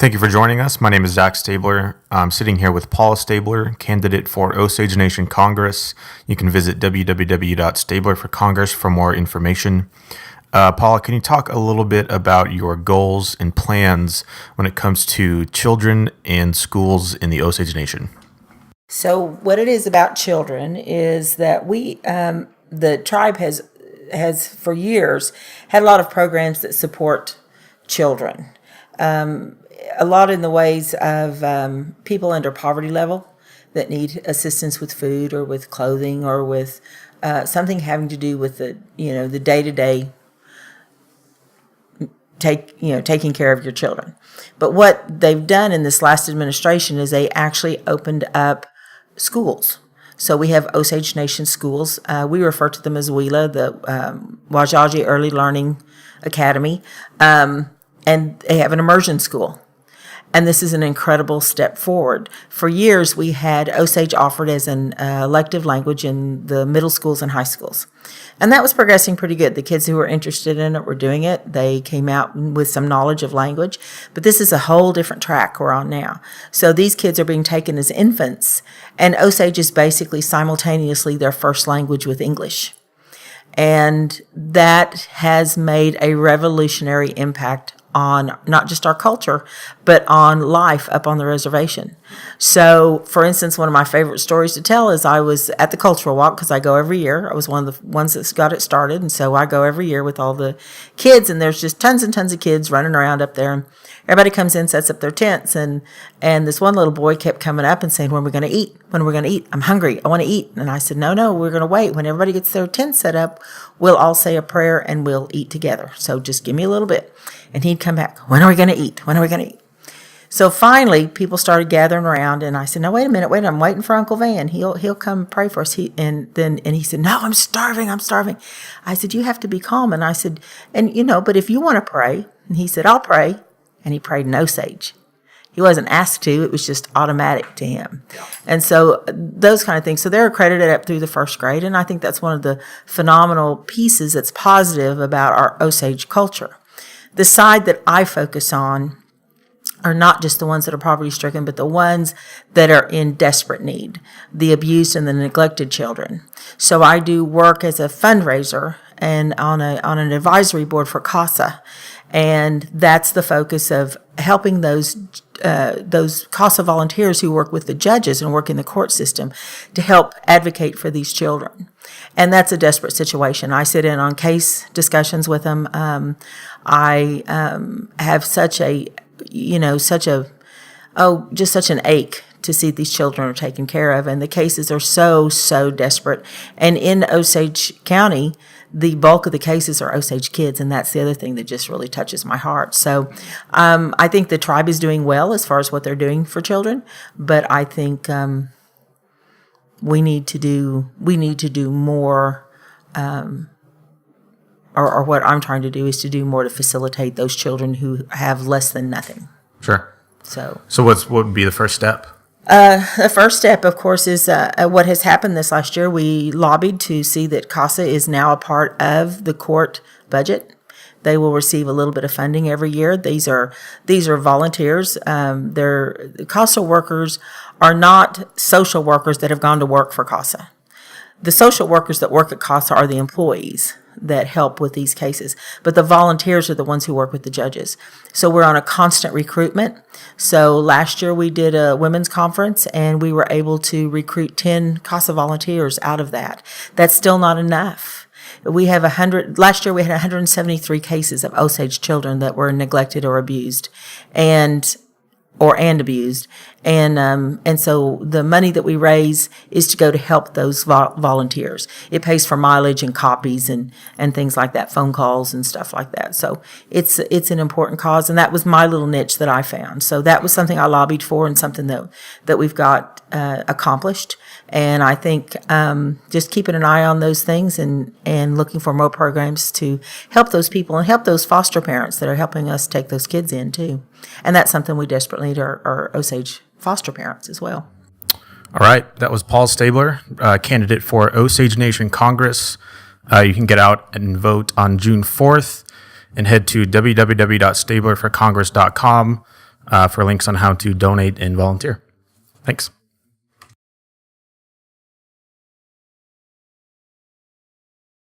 Thank you for joining us. My name is Zach Stabler. I'm sitting here with Paula Stabler, candidate for Osage Nation Congress. You can visit www.stablerforcongress for more information. Paula, can you talk a little bit about your goals and plans when it comes to children and schools in the Osage Nation? So what it is about children is that the tribe has for years had a lot of programs that support children. A lot in the ways of people under poverty level that need assistance with food or with clothing or with something having to do with the day-to-day taking care of your children. But what they've done in this last administration is they actually opened up schools. So we have Osage Nation schools. We refer to them as WELA, the Wajaji Early Learning Academy, and they have an immersion school. And this is an incredible step forward. For years, we had Osage offered as an elective language in the middle schools and high schools. And that was progressing pretty good. The kids who were interested in it were doing it. They came out with some knowledge of language. But this is a whole different track we're on now. So these kids are being taken as infants, and Osage is basically simultaneously their first language with English. And that has made a revolutionary impact on not just our culture, but on life up on the reservation. So, for instance, one of my favorite stories to tell is I was at the cultural walk, because I go every year. I was one of the ones that got it started, and so I go every year with all the kids, and there's just tons and tons of kids running around up there, and everybody comes in, sets up their tents, and this one little boy kept coming up and saying, when are we going to eat? When are we going to eat? I'm hungry. I want to eat. And I said, no, we're going to wait. When everybody gets their tent set up, we'll all say a prayer and we'll eat together. So just give me a little bit. And he'd come back, when are we going to eat? When are we going to eat? So finally, people started gathering around, and I said, no, wait a minute, I'm waiting for Uncle Van. He'll come pray for us. He said, no, I'm starving. I said, you have to be calm. And I said, but if you want to pray. And he said, I'll pray. And he prayed in Osage. He wasn't asked to, it was just automatic to him. Yeah. And so those kind of things. So they're accredited up through the first grade, and I think that's one of the phenomenal pieces that's positive about our Osage culture. The side that I focus on are not just the ones that are poverty-stricken, but the ones that are in desperate need, the abused and the neglected children. So I do work as a fundraiser and on an advisory board for CASA, and that's the focus of helping those CASA volunteers who work with the judges and work in the court system to help advocate for these children. And that's a desperate situation. I sit in on case discussions with them. I have such an ache to see these children are taken care of, and the cases are so desperate. And in Osage County, the bulk of the cases are Osage kids, and that's the other thing that just really touches my heart. So I think the tribe is doing well as far as what they're doing for children, but I think we need to do more. Or what I'm trying to do is to do more to facilitate those children who have less than nothing. Sure. So what would be the first step? The first step, of course, is what has happened this last year. We lobbied to see that CASA is now a part of the court budget. They will receive a little bit of funding every year. These are volunteers. The CASA workers are not social workers that have gone to work for CASA. The social workers that work at CASA are the employees that help with these cases, but the volunteers are the ones who work with the judges. So we're on a constant recruitment. So last year we did a women's conference, and we were able to recruit 10 CASA volunteers out of that. That's still not enough. Last year we had 173 cases of Osage children that were neglected or abused, and abused. And so the money that we raise is to go to help those volunteers. It pays for mileage and copies and things like that, phone calls and stuff like that. So it's an important cause, and that was my little niche that I found. So that was something I lobbied for, and something that we've got accomplished. And I think just keeping an eye on those things and looking for more programs to help those people and help those foster parents that are helping us take those kids in too. And that's something we desperately need our Osage foster parents as well. All right. That was Paul Stabler, candidate for Osage Nation Congress. You can get out and vote on June 4th and head to www.stablerforcongress.com. for links on how to donate and volunteer. Thanks.